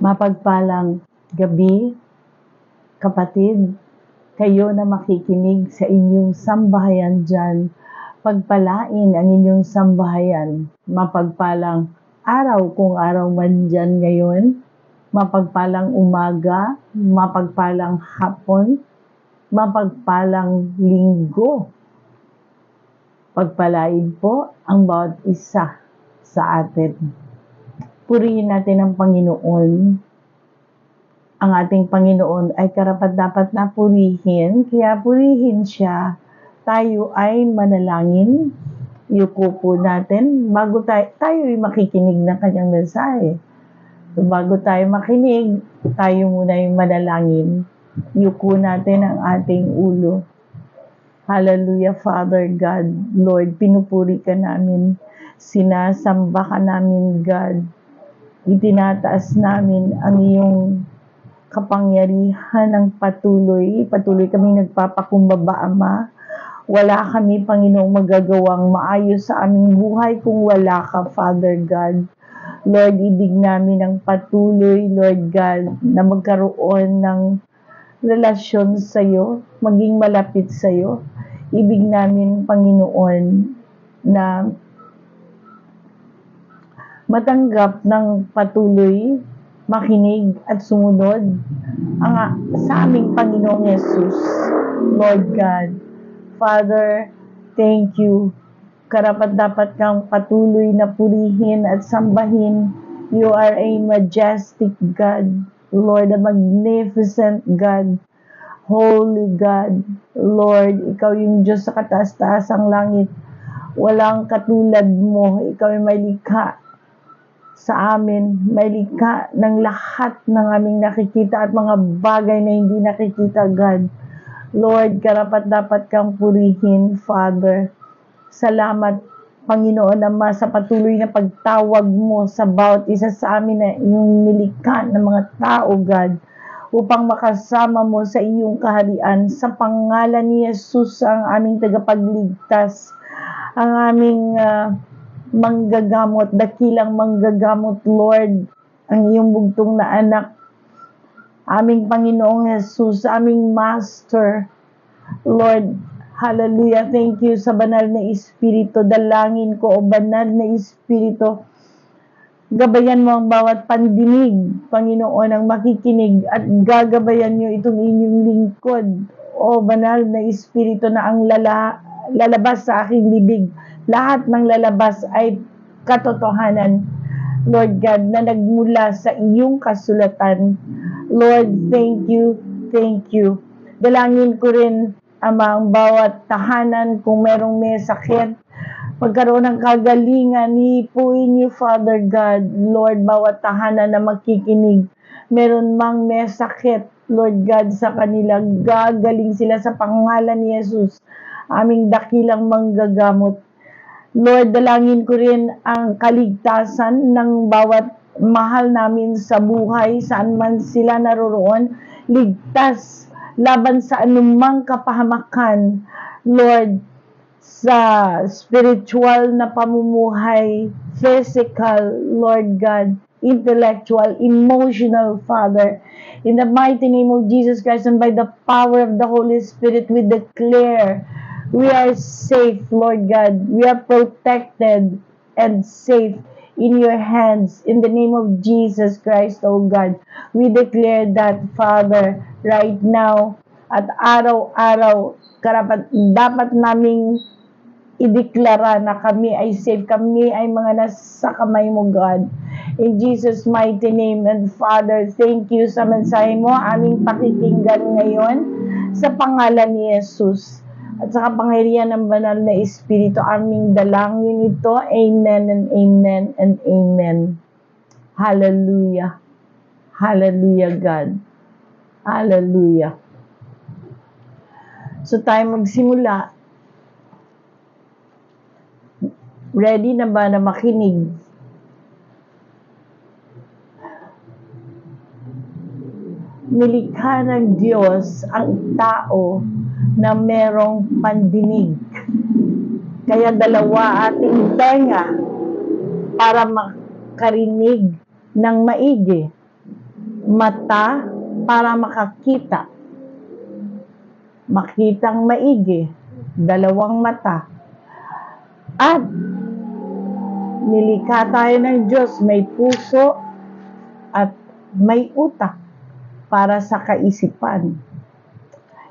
Mapagpalang gabi, kapatid, kayo na makikinig sa inyong sambahayan dyan. Pagpalain ang inyong sambahayan. Mapagpalang araw kung araw man dyan ngayon. Mapagpalang umaga, mapagpalang hapon, mapagpalang linggo. Pagpalain po ang bawat isa sa atin. Purihin natin ang Panginoon. Ang ating Panginoon ay karapat-dapat na purihin, kaya purihin siya. Tayo ay manalangin. Yuko po natin bago tayo ay makikinig ng kanyang mensahe. So, bago tayo makinig, tayo muna ay manalangin. Yuko natin ang ating ulo. Hallelujah, Father God. Lord, pinupuri ka namin. Sinasamba ka namin, God. Itinataas namin ang iyong kapangyarihan ng patuloy. Patuloy kami nagpapakumbaba, Ama. Wala kami, Panginoong, magagawang maayos sa aming buhay kung wala ka, Father God. Lord, ibig namin ang patuloy, Lord God, na magkaroon ng relasyon sa iyo, maging malapit sa iyo. Ibig namin, Panginoon, na matanggap ng patuloy, makinig at sumunod sa aming Panginoong Yesus. Lord God, Father, thank you. Karapat-dapat kang patuloy na purihin at sambahin. You are a majestic God, Lord, a magnificent God, Holy God. Lord, ikaw yung Diyos sa kataas-taasang langit. Walang katulad mo. Ikaw ay may likha sa amin, may likha ng lahat ng aming nakikita at mga bagay na hindi nakikita, God. Lord, karapat-dapat kang purihin, Father. Salamat, Panginoon Ama, sa patuloy na pagtawag mo sa bawat isa sa amin na iyong nilikha ng mga tao, God, upang makasama mo sa iyong kaharian. Sa pangalan ni Jesus, ang aming tagapagligtas, ang aming manggagamot, dakilang manggagamot, Lord, ang iyong bugtong na anak, aming Panginoong Jesus, aming Master, Lord, hallelujah, thank you sa banal na Espiritu. Dalangin ko, o banal na Espiritu, gabayan mo ang bawat pandinig, Panginoon, ang makikinig, at gagabayan niyo itong inyong lingkod, o banal na Espiritu, na ang lalabas sa aking bibig. Lahat ng lalabas ay katotohanan, Lord God, na nagmula sa iyong kasulatan. Lord, thank you, thank you. Dalangin ko rin, Ama, ang bawat tahanan, kung merong may sakit, pagkaroon ng kagalingan, hipuin niyo, Father God, Lord, bawat tahanan na makikinig, meron mang may sakit, Lord God, sa kanila, gagaling sila sa pangalan ni Jesus, aming dakilang manggagamot. Lord, dalangin ko rin ang kaligtasan ng bawat mahal namin sa buhay, saan man sila naroroon, ligtas laban sa anumang kapahamakan, Lord, sa spiritual na pamumuhay, physical, Lord God, intellectual, emotional, Father. In the mighty name of Jesus Christ and by the power of the Holy Spirit, we declare we are safe, Lord God. We are protected and safe in your hands. In the name of Jesus Christ, O God, we declare that, Father, right now at araw-araw, dapat naming ideklara na kami ay safe, kami ay mga nasa kamay mo, God. In Jesus' mighty name, and Father, thank you sa mensahe mo, aming pakikinggan ngayon, sa pangalan ni Jesus. At sa kapangyarihan ng banal na Espiritu, aming dalangin ito. Amen and amen and amen. Hallelujah. Hallelujah, God. Hallelujah. So tayo magsimula. Ready na ba na makinig? Nilikha ng Diyos ang tao na merong pandinig. Kaya dalawa ating tenga para makarinig ng maigi. mata para makitang maigi, 2 mata, at nilikha tayo ng Diyos, may puso at may utak para sa kaisipan.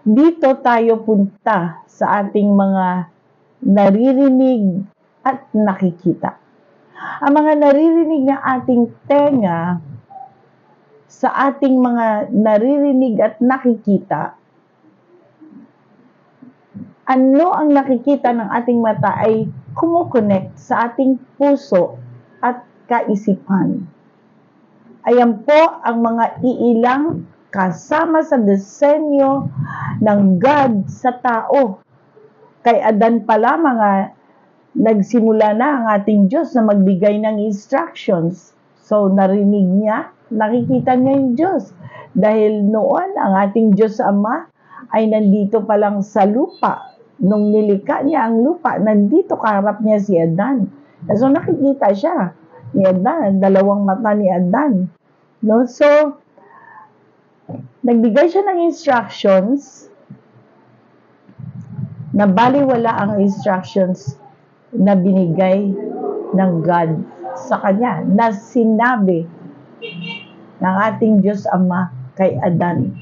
Dito tayo punta sa ating mga naririnig at nakikita. Ang mga naririnig ng ating tenga sa ating mga naririnig at nakikita, ano ang nakikita ng ating mata ay kumukonect sa ating puso at kaisipan. Ayan po ang mga iilang kasama sa disenyo ng God sa tao. Kay Adan pala nagsimula na ang ating Diyos na magbigay ng instructions. So narinig niya, nakikita niya yung Diyos. Dahil noon ang ating Diyos Ama ay nandito pa lang sa lupa. Nung nilikha niya ang lupa, nandito kaharap niya si Adan. So nakikita siya ni Adan, 2 mata ni Adan. No? So, nagbigay siya ng instructions na baliwala ang instructions na binigay ng God sa kanya, na sinabi ng ating Diyos Ama kay Adan,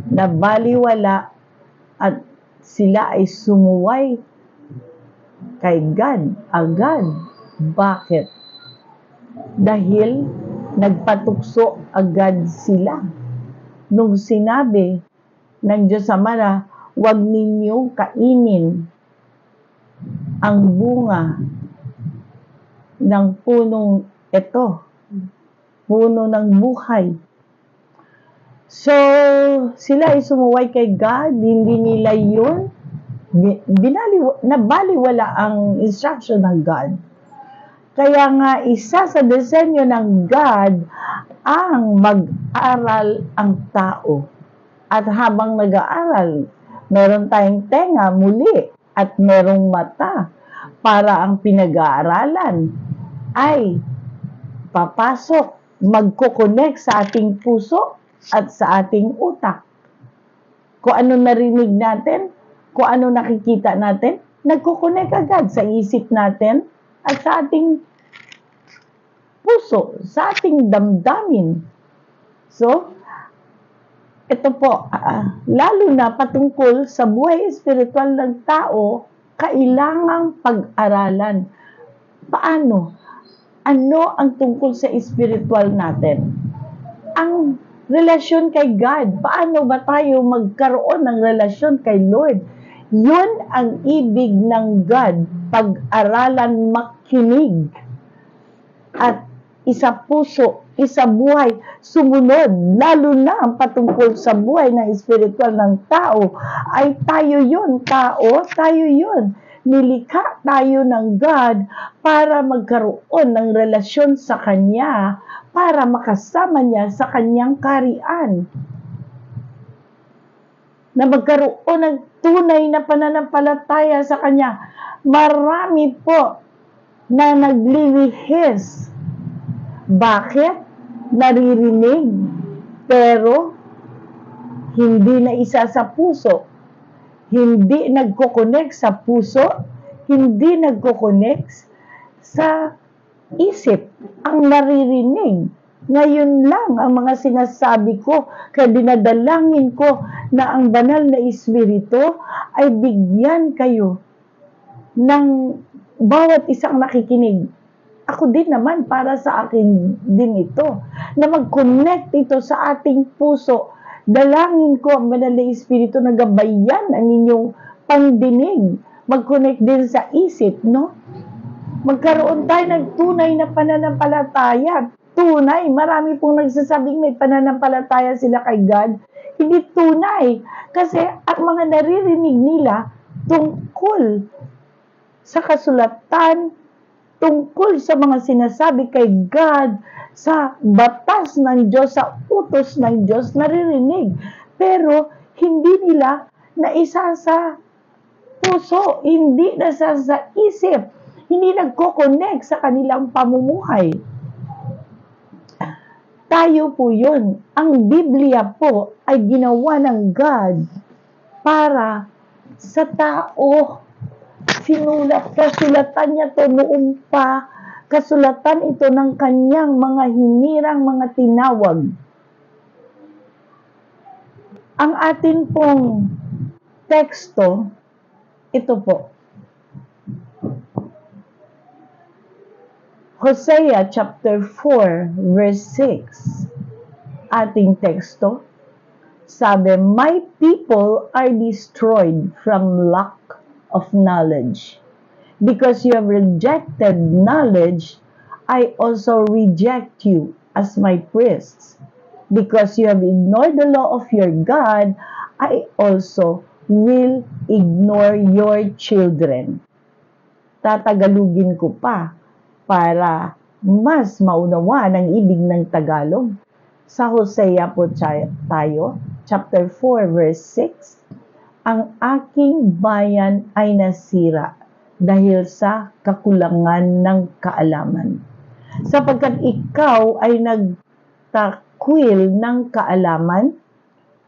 na baliwala at sila ay sumuway kay God agad. Bakit? Dahil nagpatukso agad sila nung sinabi ng Diyos Ama na huwag ninyong kainin ang bunga ng punong ito, puno ng buhay. So, sila ay sumuway kay God, hindi nila yun, nabaliwala ang instruction ng God. Kaya nga, isa sa disenyo ng God ang mag-aral ang tao. At habang nag-aaral, meron tayong tenga muli at merong mata para ang pinag-aaralan ay papasok, magkukonek sa ating puso at sa ating utak. Kung ano narinig natin, kung ano nakikita natin, nagkukonek agad sa isip natin at sa ating puso, sa ating damdamin. So, ito po, lalo na patungkol sa buhay espiritual ng tao, kailangang pag-aralan. Paano? Ano ang tungkol sa espiritual natin? Ang relasyon kay God. Paano ba tayo magkaroon ng relasyon kay Lord? Yun ang ibig ng God. Pag-aralan, makinig. At isa puso, isa buhay, sumunod. Lalo na ang patungkol sa buhay ng espiritual ng tao. Ay tayo yun, tao, tayo yun. Nilikha tayo ng God para magkaroon ng relasyon sa Kanya, para makasama niya sa Kanyang kaharian. Na magkaroon ng tunay na pananampalataya sa Kanya. Marami po na naglilihis. Bakit? Naririnig, pero hindi na isa sa puso. Hindi nagko-connect sa puso, hindi nagko-connect sa isip. Ang naririnig, ngayon lang ang mga sinasabi ko, kaya dinadalangin ko na ang banal na Espiritu ay bigyan kayo ng bawat isang nakikinig. Ako din naman, para sa akin din ito, na mag-connect ito sa ating puso. Dalangin ko ang banal na Espiritu na gabayan ang inyong pangdinig. Mag-connect din sa isip, no? Magkaroon tayo ng tunay na pananampalataya. Tunay, marami pong nagsasabing may pananampalataya sila kay God. Hindi tunay. Kasi ang mga naririnig nila tungkol sa kasulatan, tungkol sa mga sinasabi kay God, sa batas ng Diyos, sa utos ng Diyos, naririnig. Pero hindi nila naisa sa puso, hindi nasa sa isip, hindi nagko-connect sa kanilang pamumuhay. Tayo po yun. Ang Biblia po ay ginawa ng God para sa tao. Kasulatan niya to noon pa. Kasulatan ito ng kanyang mga hinirang mga tinawag. Ang atin pong teksto, ito po. Hosea chapter 4 verse 6. Ating teksto. Sabi, my people are destroyed from lack of knowledge. Because you have rejected knowledge, I also reject you as my priests. Because you have ignored the law of your God, I also will ignore your children. Tatagalugin ko pa para mas maunawaan ang ibig ng Tagalog. Sa Hosea po tayo, chapter 4, verse 6, ang aking bayan ay nasira dahil sa kakulangan ng kaalaman. Sapagkat ikaw ay nagtakwil ng kaalaman,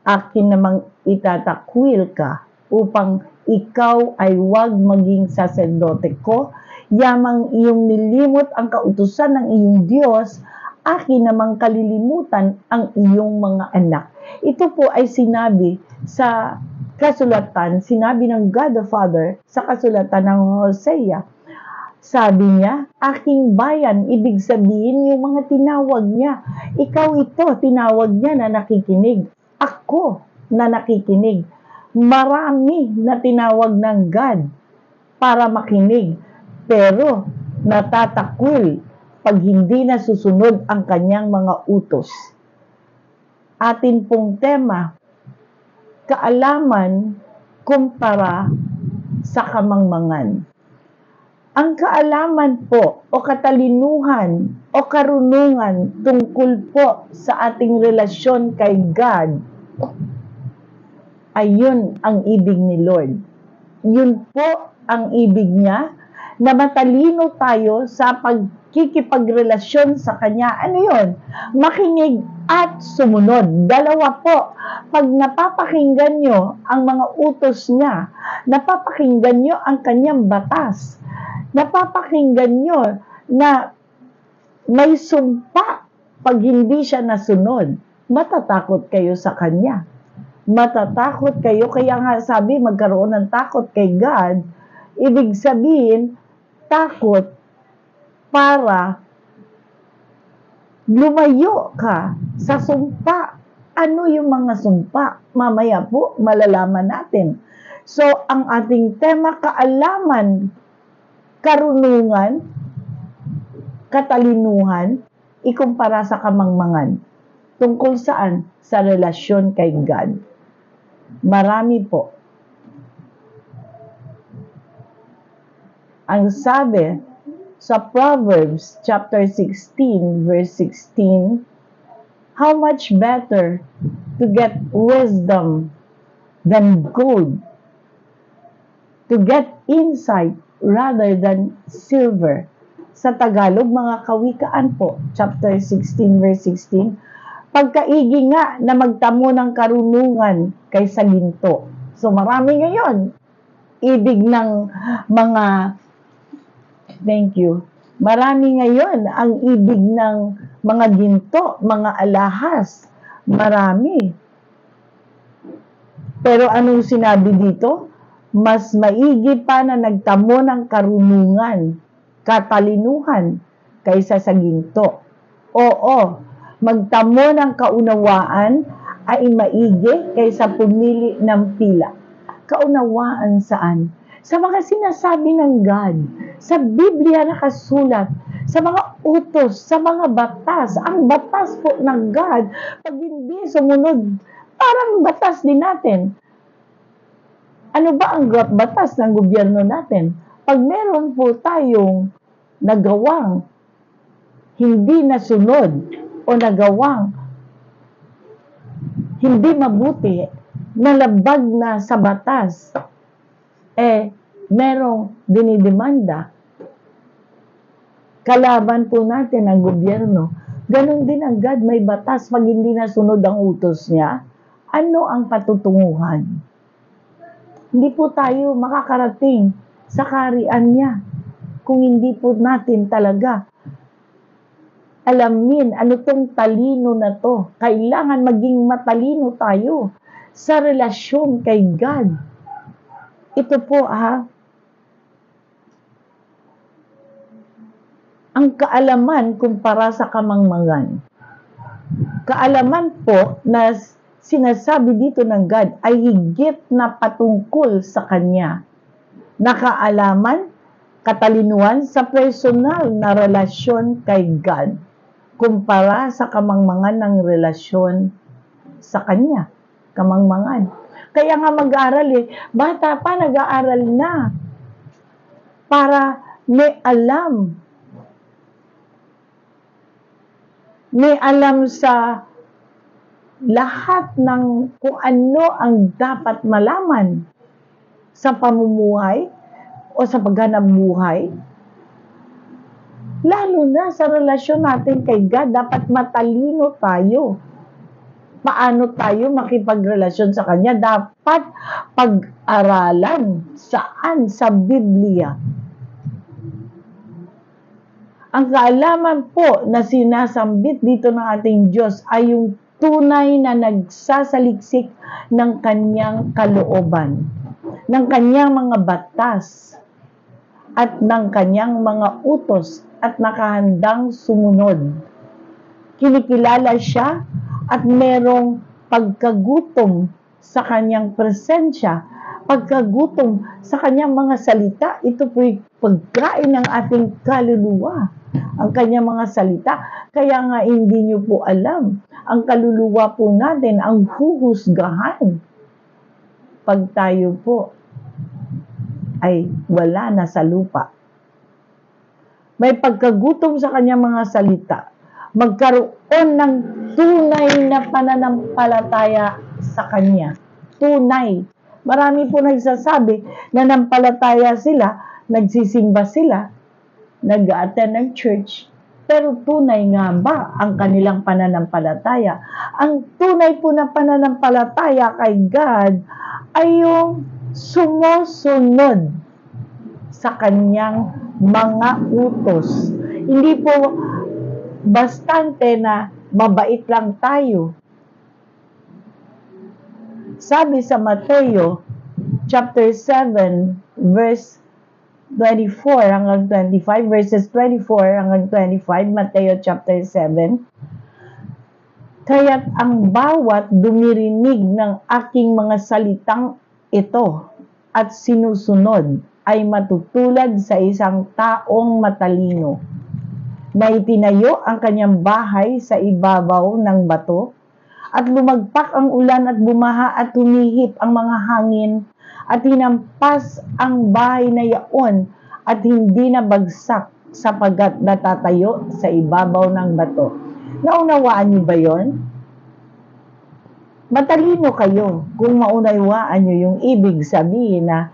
akin namang itatakwil ka upang ikaw ay huwag maging saserdote ko, yamang iyong nilimot ang kautusan ng iyong Diyos, akin namang kalilimutan ang iyong mga anak. Ito po ay sinabi sa kasulatan, sinabi ng God the Father sa kasulatan ng Hosea. Sabi niya, aking bayan, ibig sabihin yung mga tinawag niya. Ikaw ito, tinawag niya na nakikinig. Ako na nakikinig. Marami na tinawag ng God para makinig. Pero natatakwil pag hindi na susunod ang kanyang mga utos. Atin pong tema, kaalaman kumpara sa kamangmangan. Ang kaalaman po o katalinuhan o karunungan tungkol po sa ating relasyon kay God, ayun ang ibig ni Lord. Yun po ang ibig niya, na matalino tayo sa pagkikipagrelasyon sa Kanya. Ano yun? Makinig at sumunod. Dalawa po. Pag napapakinggan nyo ang mga utos niya, napapakinggan nyo ang Kanyang batas, napapakinggan nyo na may sumpa pag hindi siya nasunod, matatakot kayo sa Kanya. Matatakot kayo. Kaya nga sabi, magkaroon ng takot kay God. Ibig sabihin, takot para lumayo ka sa sumpa. Ano yung mga sumpa? Mamaya po, malalaman natin. So, ang ating tema, kaalaman, karunungan, katalinuhan, ikumpara sa kamangmangan. Tungkol saan? Sa relasyon kay God. Marami po. Ang sabi sa Proverbs chapter 16 verse 16, how much better to get wisdom than gold, to get insight rather than silver. Sa Tagalog, mga kawikaan po, chapter 16 verse 16, pagkaigi nga na magtamo ng karunungan kaysa ginto. So marami ngayon ibig ng mga marami ngayon ang ibig ng mga ginto, mga alahas. Marami. Pero anong sinabi dito? Mas maigi pa na nagtamo ng karunungan, katalinuhan, kaysa sa ginto. Oo, magtamo ng kaunawaan ay maigi kaysa pumili ng pila. Kaunawaan saan? Sa mga sinasabi ng God, sa Biblia nakasulat, sa mga utos, sa mga batas. Ang batas po ng God, pag hindi sumunod, parang batas din natin. Ano ba ang batas ng gobyerno natin? Pag meron po tayong nagawang hindi nasunod o nagawang hindi mabuti, nalabag na sa batas, merong dinidemanda. Kalaban po natin ang gobyerno. Ganon din ang God, may batas. Pag hindi nasunod ang utos niya, ano ang patutunguhan? Hindi po tayo makakarating sa kaharian niya kung hindi po natin talaga alamin ano tong talino na to. Kailangan maging matalino tayo sa relasyon kay God. Ito po ang kaalaman kumpara sa kamangmangan. Kaalaman po na sinasabi dito ng God ay higit na patungkol sa Kanya. Na kaalaman, katalinuhan sa personal na relasyon kay God kumpara sa kamangmangan ng relasyon sa Kanya. Kamangmangan. Kaya nga mag-aaral bata pa nag-aaral na para may alam sa lahat ng kung ano ang dapat malaman sa pamumuhay o sa paghanap buhay. Lalo na sa relasyon natin kay God, dapat matalino tayo. Paano tayo makipagrelasyon sa Kanya? Dapat pag-aralan. Saan? Sa Biblia. Ang kaalaman po na sinasambit dito ng ating Diyos ay yung tunay na nagsasaliksik ng Kanyang kalooban, ng Kanyang mga batas, at ng Kanyang mga utos at nakahandang sumunod. Kinikilala siya at merong pagkagutom sa Kanyang presensya, pagkagutom sa Kanyang mga salita. Ito po'y pagkain ng ating kaluluwa, ang Kanyang mga salita. Kaya nga hindi nyo po alam, ang kaluluwa po natin ang huhusgahan pag tayo po ay wala na sa lupa. May pagkagutom sa Kanyang mga salita, magkaroon ng tunay na pananampalataya sa Kanya. Tunay. Marami po nagsasabi na nampalataya sila, nagsisimba sila, nag-attend ng church, pero tunay nga ba ang kanilang pananampalataya? Ang tunay po na pananampalataya kay God ay yung sumusunod sa Kanyang mga utos. Hindi po bastante na mabait lang tayo. Sabi sa Mateo chapter 7 verse 24 hanggang 25, verses 24 hanggang 25, Mateo chapter 7. Kaya't ang bawat dumirinig ng aking mga salitang ito at sinusunod ay matutulad sa isang taong matalino na itinayo ang kanyang bahay sa ibabaw ng bato, at lumagpak ang ulan at bumaha at humihip ang mga hangin at hinampas ang bahay na yaon at hindi nabagsak sapagkat natatayo sa ibabaw ng bato. Naunawaan niyo ba yon? Matalino kayo kung maunawaan niyo yung ibig sabihin na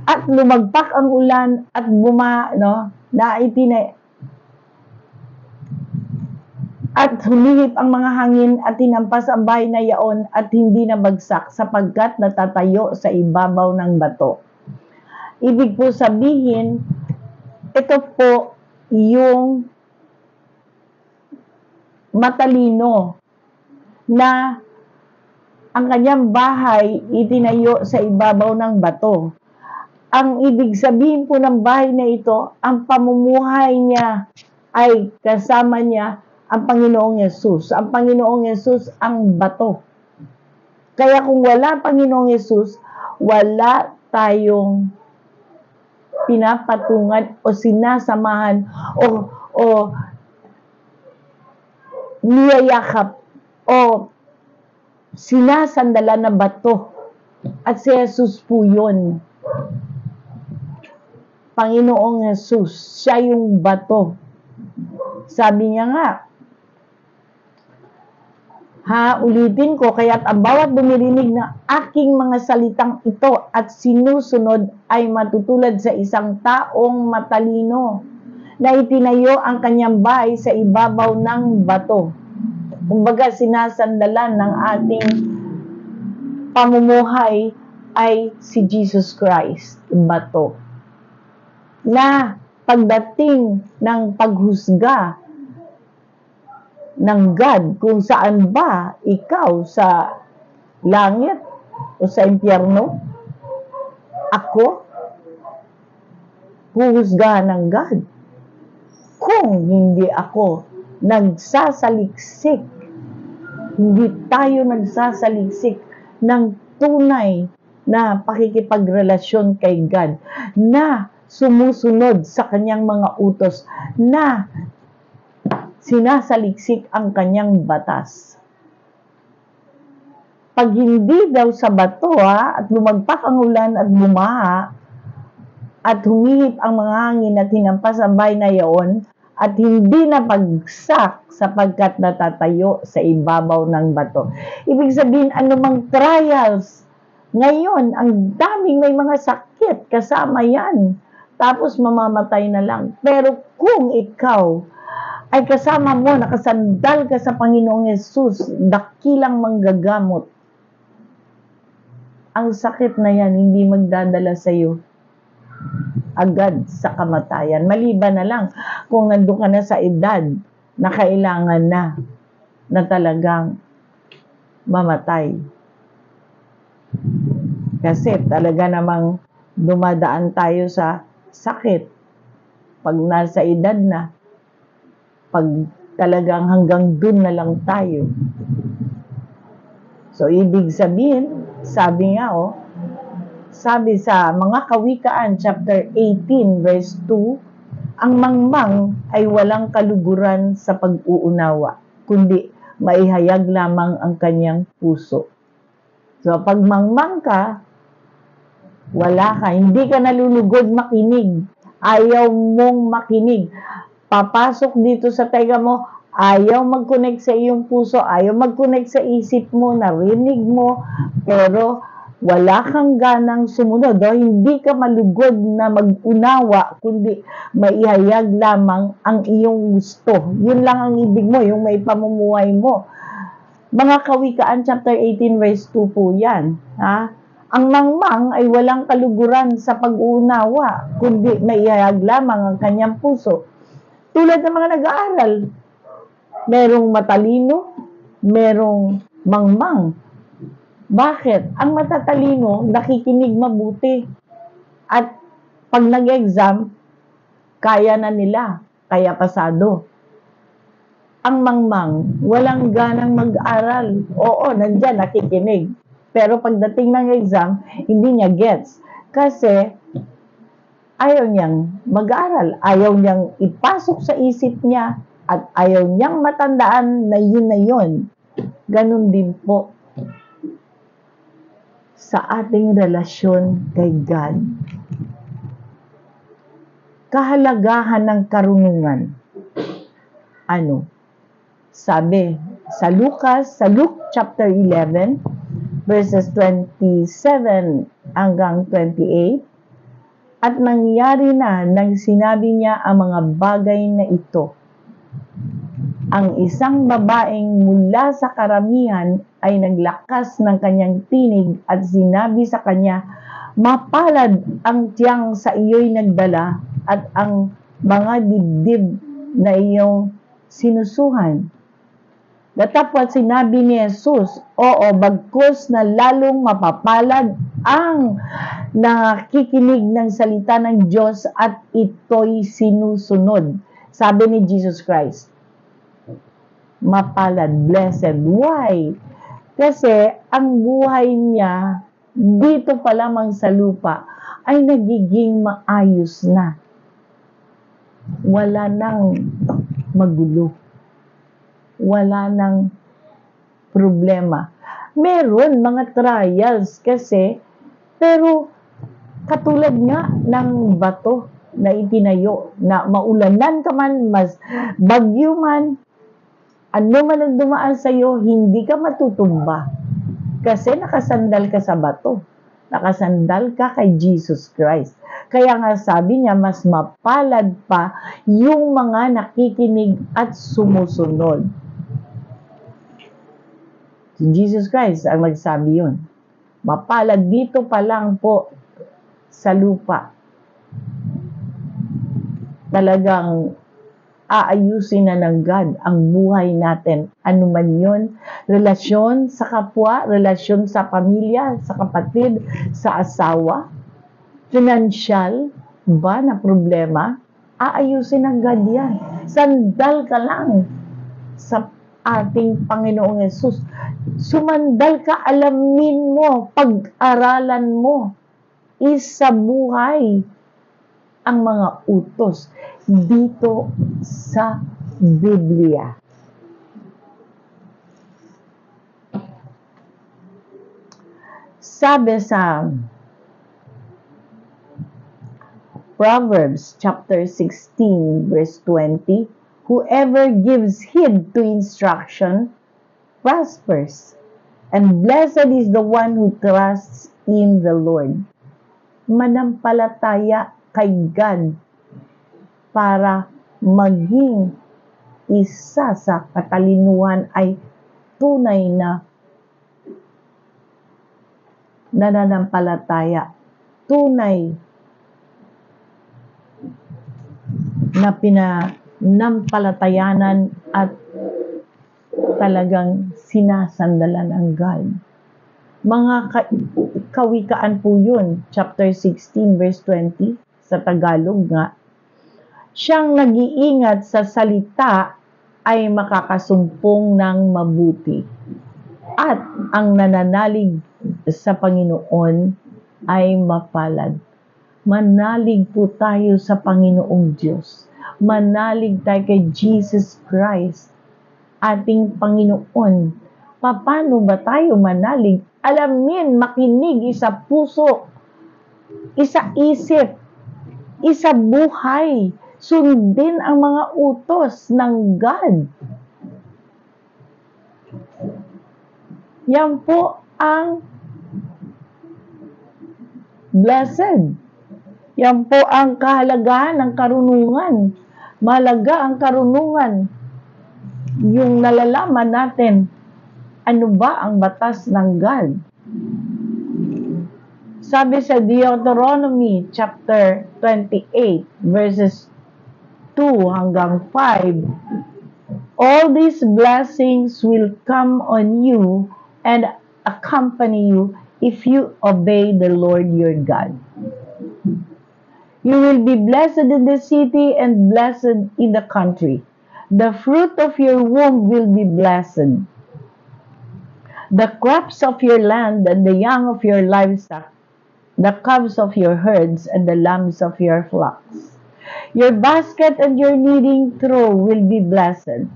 at lumagpak ang ulan at bumaha, at humihip ang mga hangin at hinampas ang bahay na yaon at hindi nabagsak sapagkat natatayo sa ibabaw ng bato. Ibig po sabihin, ito po yung matalino na ang kanyang bahay itinayo sa ibabaw ng bato. Ang ibig sabihin po ng bahay na ito, ang pamumuhay niya ay kasama niya ang Panginoong Yesus. Ang Panginoong Yesus ang bato. Kaya kung wala Panginoong Yesus, wala tayong pinapatungan o sinasamahan o niyayakap o sinasandalan na bato. At si Jesus po yun. Panginoong Yesus, siya yung bato. Sabi niya nga, ulitin ko, kaya't ang bawat dumirinig ng aking mga salitang ito at sinusunod ay matutulad sa isang taong matalino na itinayo ang kanyang bahay sa ibabaw ng bato. Kumbaga, sinasandalan ng ating pamumuhay ay si Jesus Christ, bato. Na pagdating ng paghusga ng God, kung saan ba ikaw sa langit o sa impyerno, ako, huhusgahan ng God. Kung hindi ako nagsasaliksik, hindi tayo nagsasaliksik ng tunay na pakikipagrelasyon kay God, na sumusunod sa kanyang mga utos, na sinasaliksik ang kanyang batas. Pag hindi daw sa bato at lumagpak ang ulan at bumaha at humihip ang mga hangin at hinampas ang bahay na iyon at hindi napagsak sapagkat natatayo sa ibabaw ng bato. Ibig sabihin, anumang trials, ngayon, ang daming may mga sakit, kasama yan. Tapos mamamatay na lang. Pero kung ikaw ay kasama mo, nakasandal ka sa Panginoong Yesus, dakilang manggagamot, ang sakit na yan hindi magdadala sa iyo agad sa kamatayan. Maliban na lang kung nandun ka na sa edad na kailangan na talagang mamatay. Kasi talaga namang dumadaan tayo sa sakit pag nasa edad na, pag talagang hanggang dun na lang tayo. So, ibig sabihin, sabi sa mga Kawikaan, chapter 18, verse 2, ang mangmang ay walang kaluguran sa pag-uunawa, kundi maihayag lamang ang kanyang puso. So, pag mangmang ka, wala ka, hindi ka nalulugod makinig, ayaw mong makinig, papasok dito sa tega mo, ayaw mag-connect sa iyong puso, ayaw mag-connect sa isip mo, narinig mo, pero wala kang ganang sumunod, hindi ka malugod na mag-unawa, kundi maihayag lamang ang iyong gusto. Yun lang ang ibig mo, yung may pamumuhay mo. Mga Kawikaan, chapter 18, verse 2 po yan. Ang mangmang ay walang kaluguran sa pag-uunawa, kundi maihayag lamang ang kanyang puso. Tulad ng mga nag-aaral, merong matalino, merong mangmang. Bakit? Ang matatalino, nakikinig mabuti. At pag nag-exam, kaya na nila, kaya pasado. Ang mangmang, walang ganang mag-aral. Oo, nandyan, nakikinig. Pero pagdating ng exam, hindi niya gets. Kasi, ayaw niyang mag-aral. Ayaw niyang ipasok sa isip niya. At ayaw niyang matandaan na yun. Ganun din po sa ating relasyon kay God. Kahalagahan ng karunungan. Sabi sa Luke chapter 11, verses 27 hanggang 28, at nangyari na nang sinabi niya ang mga bagay na ito. Ang isang babaeng mula sa karamihan ay naglakas ng kanyang tinig at sinabi sa kanya, mapalad ang tiyang sa iyo'y nagdala at ang mga dibdib na iyong sinusuhan. Datapwat sinabi ni Jesus, oo, bagkus na lalong mapapalad ang nakikinig ng salita ng Diyos at ito'y sinusunod. Sabi ni Jesus Christ, mapalad, blessed. Why? Kasi ang buhay niya dito pa lamang sa lupa ay nagiging maayos na. Wala nang magulo. Wala nang problema. Meron mga trials kasi, pero katulad nga ng bato na itinayo, na maulanan ka man, mas bagyo man, ano man ang dumaan sa iyo, hindi ka matutumba. Kasi nakasandal ka sa bato. Nakasandal ka kay Jesus Christ. Kaya nga sabi niya, mas mapalad pa yung mga nakikinig at sumusunod. Si Jesus Christ ang nagsabi yun. Mapalad dito pa lang po sa lupa. Talagang aayusin na ng God ang buhay natin. Ano man yun, relasyon sa kapwa, relasyon sa pamilya, sa kapatid, sa asawa, financial ba na problema, aayusin ng God yan. Sandal ka lang sa ating Panginoong Yesus. Sumandal ka, alamin mo, pag-aralan mo, isabuhay ang mga utos dito sa Biblia. Sabi sa Proverbs chapter 16 verse 20, whoever gives heed to instruction prospers, and blessed is the one who trusts in the Lord. Manampalataya kay God para maging isa sa katalinuhan ay tunay na nananampalataya, tunay na pinanampalatayanan at talagang sinasandalan ng God. Mga kawikaan po yun, chapter 16 verse 20, sa Tagalog nga, siyang nag-iingat sa salita ay makakasumpong ng mabuti. At ang nananalig sa Panginoon ay mapalad. Manalig po tayo sa Panginoong Diyos. Manalig tayo kay Jesus Christ, ating Panginoon. Paano ba tayo manalig? Alamin, makinig, isa puso, isa isip, isa buhay. Sundin ang mga utos ng God. Yan po ang blessed. Yan po ang kahalagahan ng karunungan. Mahalaga ang karunungan. Yung nalalaman natin, ano ba ang batas ng God? Sabi sa Deuteronomy chapter 28 verses 2 hanggang 5, all these blessings will come on you and accompany you if you obey the Lord your God. You will be blessed in the city and blessed in the country. The fruit of your womb will be blessed. The crops of your land and the young of your livestock, the calves of your herds and the lambs of your flocks. Your basket and your kneading trough will be blessed.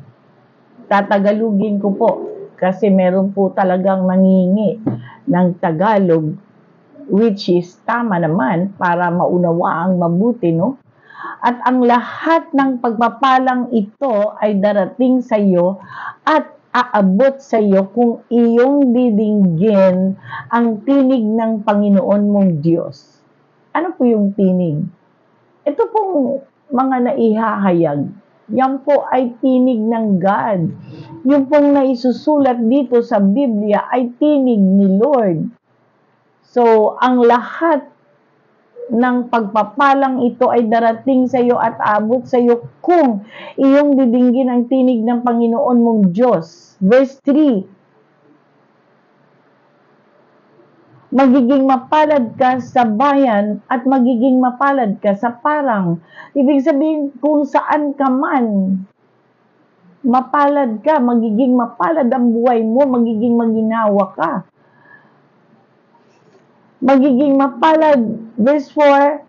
Tatagalugin ko po kasi meron po talagang nangingi ng Tagalog, which is tama naman para maunawaang mabuti, no? At ang lahat ng pagpapalang ito ay darating sa iyo at aabot sa iyo kung iyong didinggin ang tinig ng Panginoon mong Diyos. Ano po yung tinig? Ito pong mga naihahayag. Yan po ay tinig ng God. Yung pong naisusulat dito sa Biblia ay tinig ni Lord. So, ang lahat ng pagpapalang ito ay darating sa iyo at abot sa iyo kung iyong didinggin ang tinig ng Panginoon mong Diyos. Verse 3, magiging mapalad ka sa bayan at magiging mapalad ka sa parang. Ibig sabihin, kung saan ka man, mapalad ka, magiging mapalad ang buhay mo, magiging maginawa ka. Magiging mapalad, verse 4,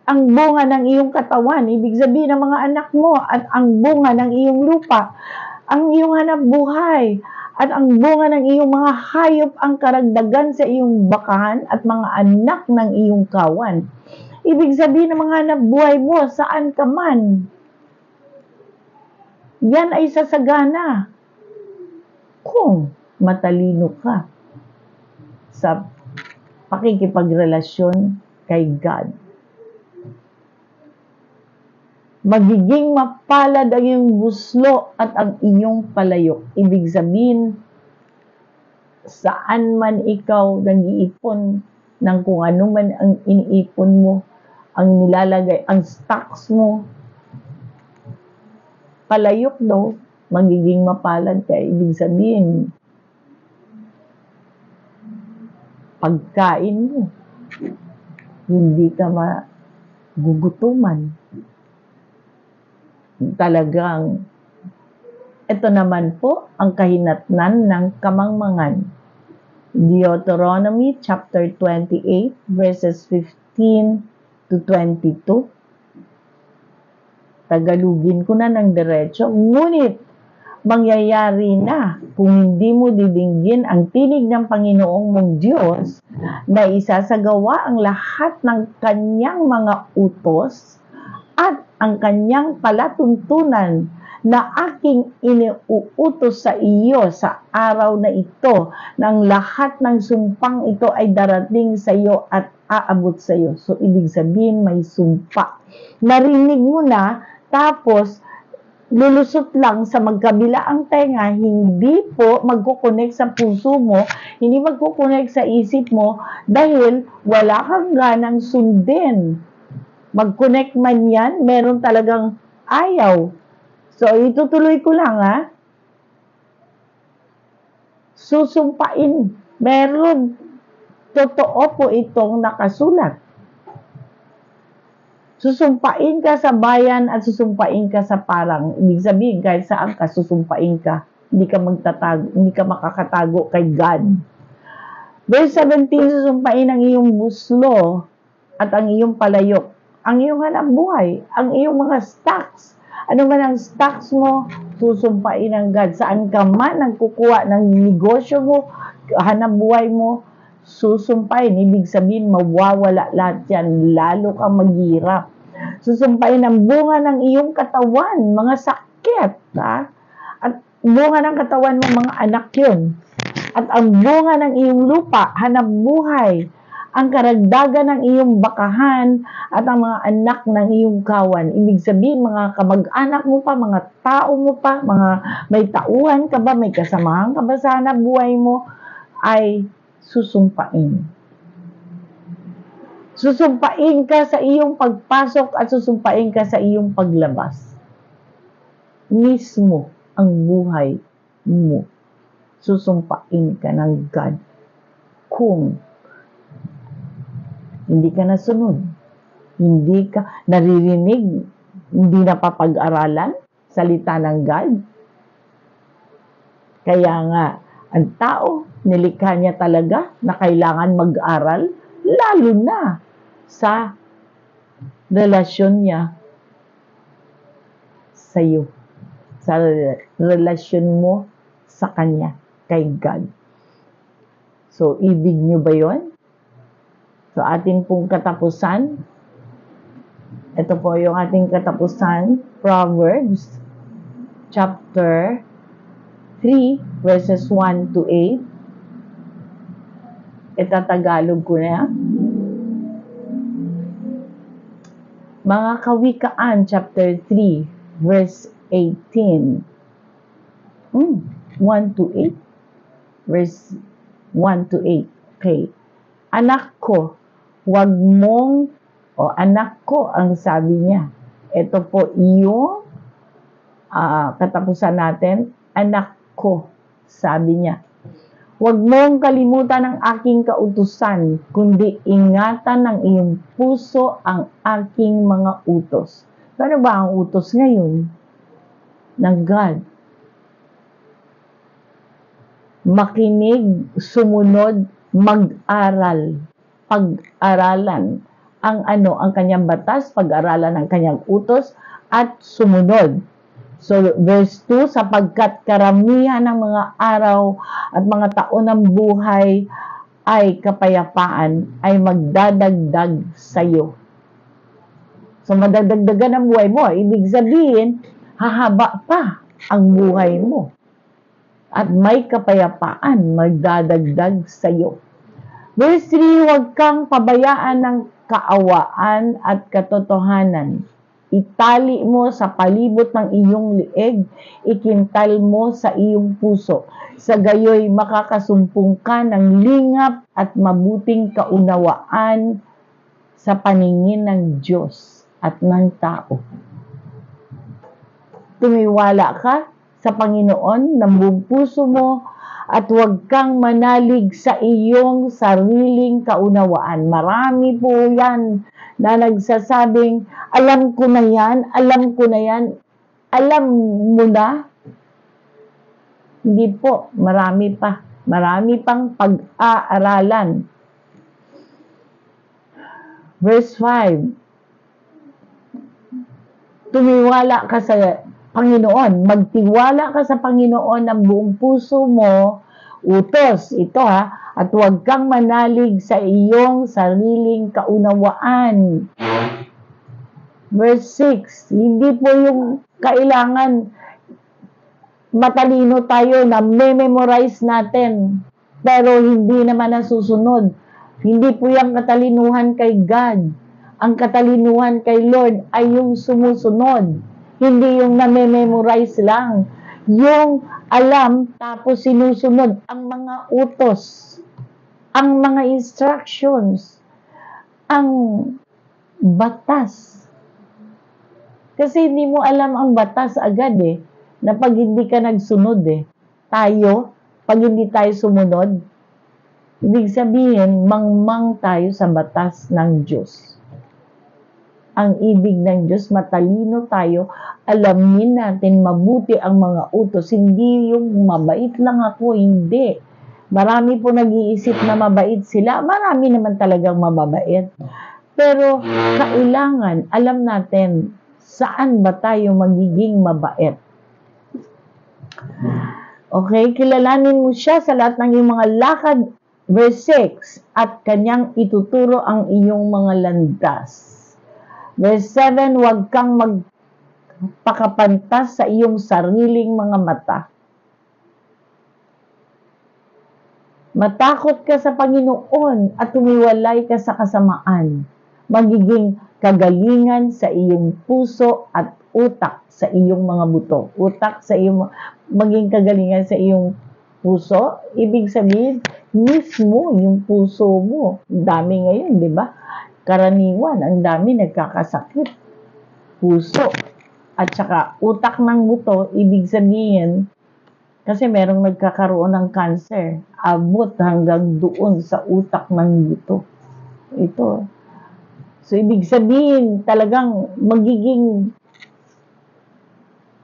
ang bunga ng iyong katawan, ibig sabihin ng mga anak mo, at ang bunga ng iyong lupa, ang iyong hanap buhay, at ang bunga ng iyong mga hayop, ang karagdagan sa iyong bakahan, at mga anak ng iyong kawan. Ibig sabihin ng mga hanap buhay mo, saan ka man, yan ay sasagana kung matalino ka sa pakikipagrelasyon kay God. Magiging mapalad ang iyong buslo at ang iyong palayok. Ibig sabihin, saan man ikaw nag-iipon ng kung ano man ang iniipon mo, ang nilalagay, ang stocks mo, palayok daw, magiging mapalad ka. Ibig sabihin, pagkain mo, hindi ka magugutuman. Talagang, ito naman po ang kahinatnan ng kamangmangan. Deuteronomy chapter 28 verses 15 to 22. Tagalugin ko na ng diretso. Ngunit, mangyayari na kung hindi mo didinggin ang tinig ng Panginoong mong Diyos na isasagawa ang lahat ng kanyang mga utos at ang kanyang palatuntunan na aking iniuutos sa iyo sa araw na ito, ng lahat ng sumpang ito ay darating sa iyo at aabot sa iyo. So, ibig sabihin, may sumpa. Narinig mo na, tapos, lulusot lang sa magkabila ang tenga, hindi po magkukonek sa puso mo, hindi magkukonek sa isip mo, dahil wala kang ganang sundin. Mag-connect man yan, meron talagang ayaw. So, itutuloy ko lang, ha? Susumpain. Meron. Totoo po itong nakasulat. Susumpain ka sa bayan at susumpain ka sa parang. Ibig sabihin, kahit saan ka, susumpain ka. Hindi ka magtatago, hindi ka makakatago kay God. Verse 17, susumpain ang iyong buslo at ang iyong palayok, ang iyong hanap buhay, ang iyong mga stocks. Ano man ang stocks mo, susumpain ng God. Saan ka man ang kukuha ng negosyo mo, hanap buhay mo, susumpain. Ibig sabihin, mawawala lahat yan. Lalo kang maghihirap. Susumpain ang bunga ng iyong katawan, mga sakit. Ha? At bunga ng katawan mo, mga anak yun. At ang bunga ng iyong lupa, hanap buhay, ang karagdagan ng iyong bakahan at ang mga anak ng iyong kawan. Ibig sabihin, mga kamag-anak mo pa, mga tao mo pa, mga may tauhan ka ba, may kasamahan ka ba sa hanap buhay mo, ay susumpain. Susumpain ka sa iyong pagpasok at susumpain ka sa iyong paglabas. Mismo ang buhay mo. Susumpain ka ng God. Kung hindi ka nasunod, hindi ka naririnig, hindi napapag-aralan salita ng God. Kaya nga, ang tao, nilikha niya talaga na kailangan mag-aral, lalo na sa relasyon niya sa iyo, sa relasyon mo sa Kanya, kay God. So, ibig niyo ba yon? So, ating pong katapusan, ito po yung ating katapusan, Proverbs chapter 3, verses 1 to 8. Itatagalog ko na. Mga Kawikaan, chapter 3, verse 18. 1 to 8. Verse 1 to 8. Okay. Anak ko, wag mong, anak ko ang sabi niya. Ito po yung katapusan natin. Anak ko, sabi niya. Wag mong kalimutan ang aking kautusan, kundi ingatan ng iyong puso ang aking mga utos. Ano ba ang utos ngayon ng God? Makinig, sumunod, mag-aral, pag-aralan ang kanyang batas, pag-aralan ang kanyang utos, at sumunod. So, verse 2, sapagkat karamihan ng mga araw at mga taon ng buhay ay kapayapaan, ay magdadagdag sa iyo. So, madadagdagan ang buhay mo. Ibig sabihin, hahaba pa ang buhay mo. At may kapayapaan, magdadagdag sa iyo. Verse 3, huwag kang pabayaan ng kaawaan at katotohanan. Itali mo sa palibot ng iyong lieg, ikintal mo sa iyong puso. Sa gayoy makakasumpong ka ng lingap at mabuting kaunawaan sa paningin ng Diyos at ng tao. Tumiwala ka sa Panginoon ng buong puso mo at huwag kang manalig sa iyong sariling kaunawaan. Marami po yan na nagsasabing, alam ko na yan, alam ko na yan, alam mo na. Hindi po, marami pa. Marami pang pag-aaralan. Verse 5. Tumiwala ka sa Panginoon. Magtiwala ka sa Panginoon ng buong puso mo. Utos, ito ha. At huwag kang manalig sa iyong sariling kaunawaan. Verse 6. Hindi po yung kailangan matalino tayo na memorize natin. Pero hindi naman nasusunod. Hindi po yung katalinuhan kay God. Ang katalinuhan kay Lord ay yung sumusunod. Hindi yung name-memorize lang. Yung alam, tapos sinusunod ang mga utos, ang mga instructions, ang batas. Kasi hindi mo alam ang batas agad na pag hindi ka nagsunod Tayo, pag hindi tayo sumunod, ibig sabihin, mangmang tayo sa batas ng Diyos. Ang ibig ng Diyos, matalino tayo, alamin natin mabuti ang mga utos. Hindi yung mabait lang ako, hindi. Marami po nag-iisip na mabait sila. Marami naman talagang mababait. Pero kailangan, alam natin, saan ba tayo magiging mabait? Okay, kilalanin mo siya sa lahat ng iyong mga lakad. Verse 6, at kanyang ituturo ang iyong mga landas. Verse 7, huwag kang magpakapantas sa iyong sariling mga mata. Matakot ka sa Panginoon at tumiwalay ka sa kasamaan. Magiging kagalingan sa iyong puso at utak sa iyong mga buto. Utak sa iyong, maging kagalingan sa iyong puso, ibig sabihin, mismo yung puso mo. Dami ngayon, di ba? Karaniwan, ang dami nagkakasakit. Puso. At saka, utak ng buto, ibig sabihin, kasi merong nagkakaroon ng cancer, abot hanggang doon sa utak ng buto. Ito. So, ibig sabihin, talagang magiging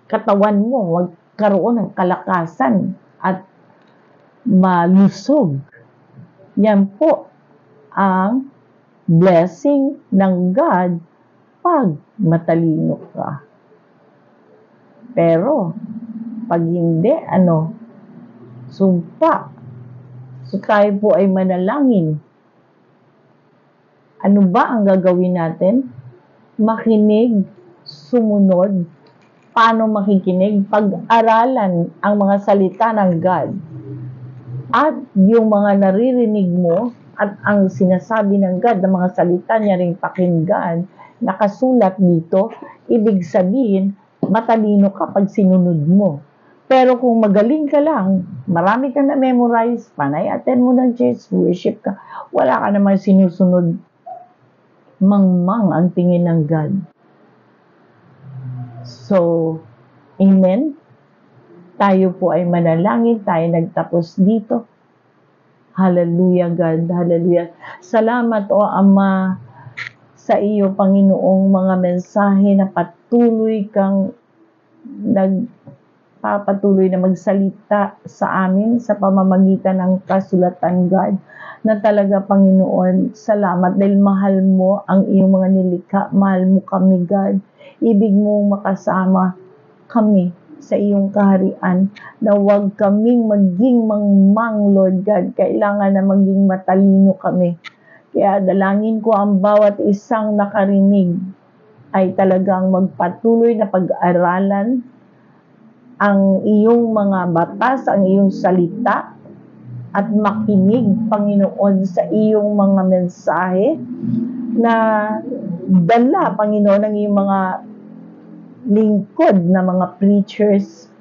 katawan mo, magkaroon ng kalakasan at malusog. Yan po ang blessing ng God pag matalino ka. Pero, pag hindi, sumpa. So, tayo po ay manalangin. Ano ba ang gagawin natin? Makinig, sumunod. Paano makikinig? Pag-aralan ang mga salita ng God. At yung mga naririnig mo, at ang sinasabi ng God, ng mga salita niya ring pakinggan, nakasulat dito, ibig sabihin, matalino ka pag sinunod mo. Pero kung magaling ka lang, marami ka na memorize, panay attend mo ng church, worship ka, wala ka naman sinusunod, mangmang ang tingin ng God. So, amen? Tayo po ay manalangin, tayo nagtapos dito. Hallelujah, God. Hallelujah. Salamat, O Ama, sa iyo, Panginoong mga mensahe na patuloy kang nagpapatuloy na magsalita sa amin sa pamamagitan ng kasulatan, God, na talaga, Panginoon, salamat dahil mahal mo ang iyong mga nilikha. Mahal mo kami, God. Ibig mong makasama kami sa iyong kaharian, na huwag kaming maging mangmang, Lord God. Kailangan na maging matalino kami. Kaya dalangin ko ang bawat isang nakarinig ay talagang magpatuloy na pag-aralan ang iyong mga batas, ang iyong salita, at makinig, Panginoon, sa iyong mga mensahe na dala, Panginoon, ng iyong mga lingkod na mga preachers.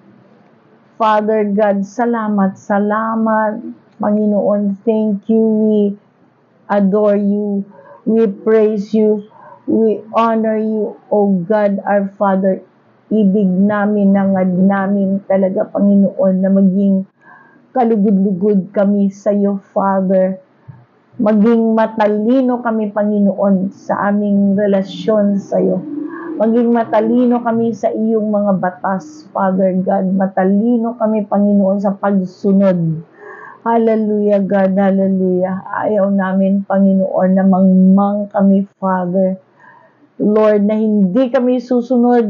Father God, salamat, salamat. Panginoon, thank you. We adore you. We praise you. We honor you, O God, our Father. Ibig namin, nangad namin talaga, Panginoon, na maging kalugod-lugod kami sa iyo, Father. Maging matalino kami, Panginoon, sa aming relasyon sa iyo. Maging matalino kami sa iyong mga batas, Father God. Matalino kami, Panginoon, sa pagsunod. Hallelujah, God. Hallelujah. Ayaw namin, Panginoon, na mangmang kami, Father. Lord, na hindi kami susunod,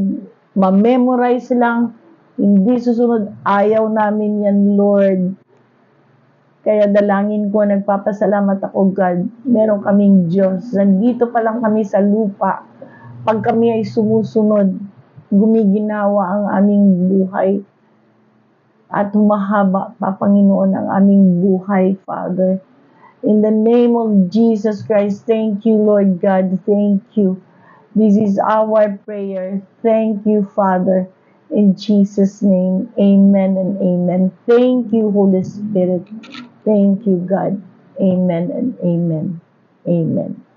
ma-memorize lang, hindi susunod. Ayaw namin yan, Lord. Kaya dalangin ko, nagpapasalamat ako, God. Meron kaming Diyos. Nandito pa lang kami sa lupa. Pag kami ay sumusunod, gumiginawa ang aming buhay. At humahaba pa, Panginoon, ang aming buhay, Father. In the name of Jesus Christ, thank you, Lord God. Thank you. This is our prayer. Thank you, Father. In Jesus' name, amen and amen. Thank you, Holy Spirit. Thank you, God. Amen and amen. Amen.